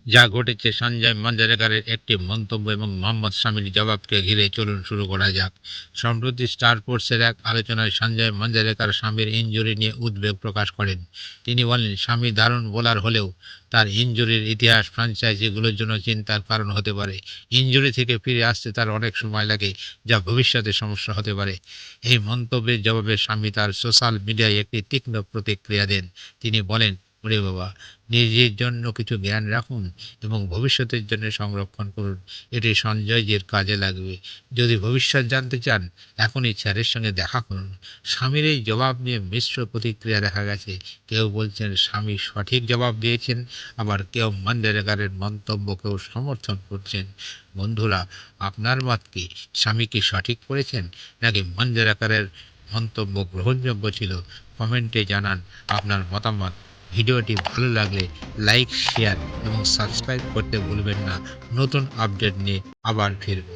যা ঘটেছে সঞ্জয় মাঞ্জরেকরের একটি মন্তব্য এবং মোহাম্মদ শামির জবাবকে ঘিরে চলুন শুরু করা যাক। সম্প্রতি স্টার স্পোর্টসের এক আলোচনায় সঞ্জয় মাঞ্জরেকর শামির ইনজুরি নিয়ে উদ্বেগ প্রকাশ করেন। তিনি বলেন, শামি দারুণ বোলার হলেও তার ইনজুরির ইতিহাস ফ্র্যাঞ্চাইজিগুলোর জন্য চিন্তার কারণ হতে পারে। ইনজুরি থেকে ফিরে আসতে তার অনেক সময় লাগে, যা ভবিষ্যতে সমস্যা হতে পারে। এই মন্তব্যের জবাবে শামি তার সোশ্যাল মিডিয়ায় একটি তীক্ষ্ণ প্রতিক্রিয়া দেন। তিনি বলেন, ওরে বাবা, নিজের জন্য কিছু জ্ঞান রাখুন এবং ভবিষ্যতের জন্য সংরক্ষণ করুন। এটি সঞ্জয়জির কাজে লাগবে। যদি ভবিষ্যৎ জানতে চান, এখনই স্যারের সঙ্গে দেখা করুন। স্বামীর এই জবাব নিয়ে মিশ্র প্রতিক্রিয়া দেখা গেছে। কেউ বলছেন স্বামী সঠিক জবাব দিয়েছেন, আবার কেউ মানডেরেকারের মন্তব্যকেও সমর্থন করছেন। বন্ধুরা, আপনার মত কি? স্বামী কি সঠিক করেছেন, নাকি মানডেরেকারের মন্তব্য গ্রহণযোগ্য ছিল? কমেন্টে জানান আপনার মতামত। ভিডিওটি ভালো লাগলে লাইক, শেয়ার এবং সাবস্ক্রাইব করতে ভুলবেন না। নতুন আপডেট নিয়ে আবার ফিরব।